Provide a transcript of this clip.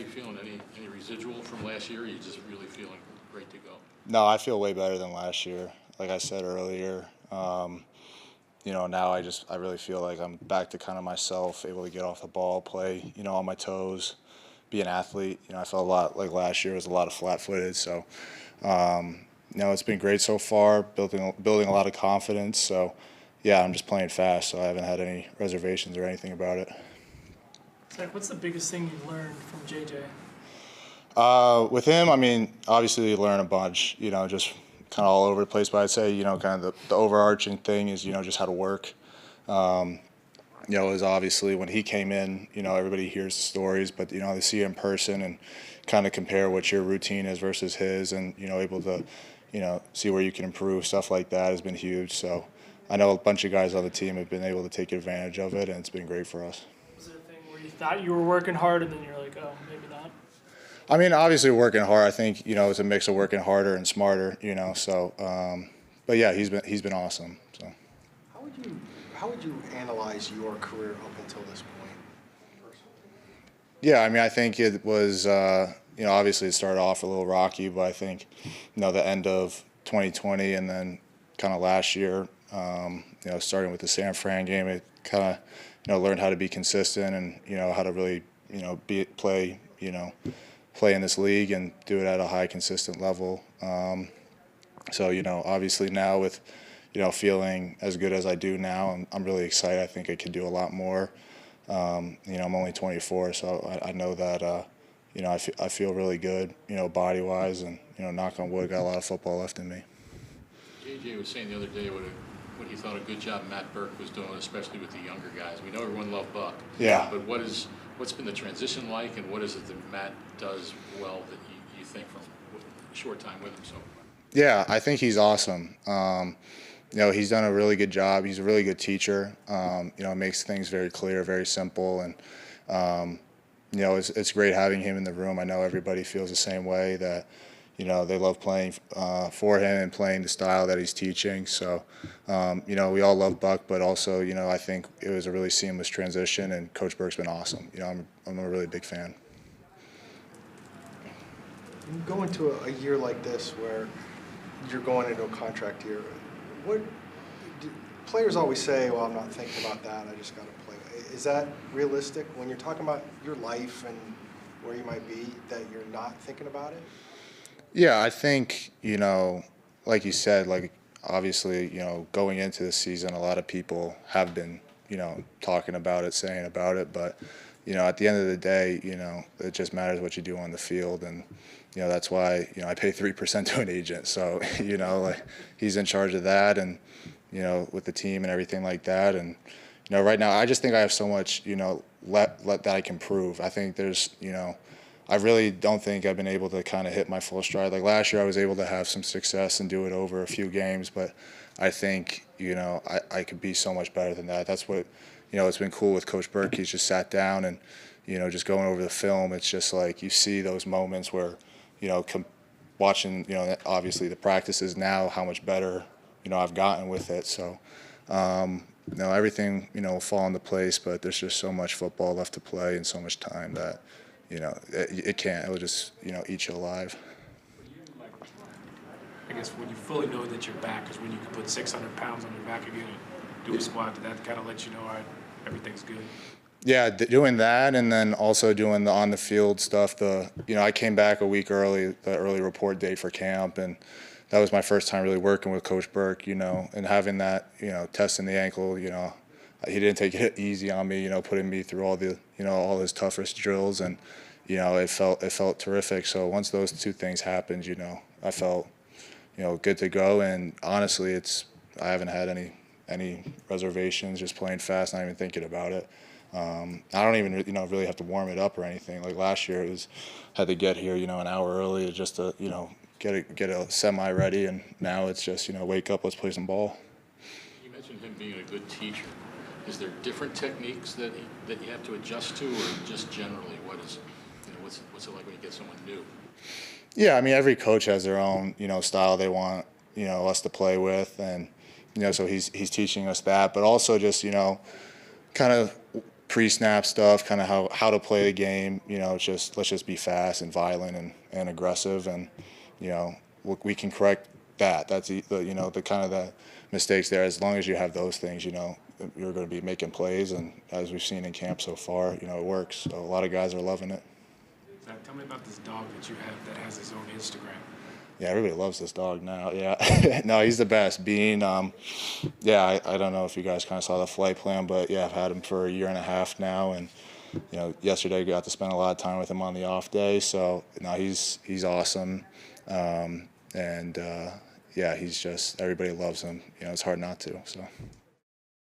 you feeling? Any residual from last year? Or are you just really feeling great to go? No, I feel way better than last year. Like I said earlier, now I really feel like I'm back to kind of myself, able to get off the ball, play, on my toes, be an athlete. I felt a lot like last year was a lot of flat-footed. So, it's been great so far, building a lot of confidence. So, yeah, I'm just playing fast, so I haven't had any reservations or anything about it. Zach, what's the biggest thing you've learned from JJ? With him, obviously you learn a bunch, just kind of all over the place. But I'd say, kind of the overarching thing is, just how to work. Is obviously when he came in, everybody hears the stories, but, to see it in person and kind of compare what your routine is versus his and, able to, see where you can improve, stuff like that has been huge. So I know a bunch of guys on the team have been able to take advantage of it, and it's been great for us. Was there a thing where you thought you were working hard and then you're like, oh, maybe not? Obviously working hard. I think, it's a mix of working harder and smarter, so, but yeah, he's been awesome. So. How would you analyze your career up until this point? Yeah, I think it was, obviously it started off a little rocky, but I think, the end of 2020 and then kind of last year, starting with the San Fran game, it kind of, learned how to be consistent and, how to really, play in this league and do it at a high, consistent level. So, obviously now with, feeling as good as I do now, I'm really excited. I think I could do a lot more. I'm only 24, so I know that, I feel really good, body-wise, and, knock on wood, got a lot of football left in me. JJ was saying the other day what he thought a good job Matt Burke was doing, especially with the younger guys. We know everyone loved Buck. Yeah. But what's been the transition like, and what is it that Matt does well that you think from a short time with him so far? Yeah, I think he's awesome. He's done a really good job. He's a really good teacher. Makes things very clear, very simple, and it's great having him in the room. I know everybody feels the same way, that they love playing for him and playing the style that he's teaching. So we all love Buck, but also I think it was a really seamless transition, and Coach Burke's been awesome. I'm a really big fan. You go into a year like this where you're going into a contract year. Players always say, well, I'm not thinking about that, I just got to play. Is that realistic when you're talking about your life and where you might be, that you're not thinking about it? Yeah, I think, like you said, obviously, going into this season, a lot of people have been, talking about it, saying about it, but, at the end of the day, it just matters what you do on the field, and, that's why, I pay 3% to an agent, so, he's in charge of that, and, with the team and everything like that, and, right now, I just think I have so much, that I can prove. I think there's, I really don't think I've been able to kind of hit my full stride. Like last year, I was able to have some success and do it over a few games, but I think, I could be so much better than that. That's what, it's been cool with Coach Burke. He's just sat down and, just going over the film. It's just like you see those moments where, watching, obviously the practices now, how much better, I've gotten with it. So, everything, will fall into place, but there's just so much football left to play and so much time that, it can't. It'll just, eat you alive. I guess when you fully know that you're back is when you can put 600 pounds on your back again and do a squat. Did that kind of let you know, all right, everything's good? Yeah, doing that, and then also doing the on-the-field stuff. I came back a week early, the early report date for camp, and that was my first time really working with Coach Burke, and having that, testing the ankle, he didn't take it easy on me, putting me through all the, all his toughest drills, and, it felt terrific. So once those two things happened, I felt, good to go. And honestly, I haven't had any reservations, just playing fast, not even thinking about it. I don't even, really have to warm it up or anything. Like last year, had to get here, an hour early just to, get a semi ready, and now it's just, wake up, let's play some ball. You mentioned him being a good teacher. Is there different techniques that you have to adjust to, or just generally, what's it like when you get someone new? Yeah, every coach has their own, style they want, us to play with, and, so he's teaching us that, but also just, kind of pre-snap stuff, kind of how to play the game. You know, let's just be fast and violent and aggressive, and you know we can correct that. That's the kind of the mistakes there. As long as you have those things, you know, you're going to be making plays, and as we've seen in camp so far, you know, it works. So a lot of guys are loving it. Zach, tell me about this dog that you have that has his own Instagram. Yeah, everybody loves this dog now. Yeah, no, he's the best. Being, I don't know if you guys kind of saw the flight plan, but yeah, I've had him for a year and a half now, and you know, yesterday I got to spend a lot of time with him on the off day. So no, he's awesome, yeah, he's just everybody loves him. You know, it's hard not to. So.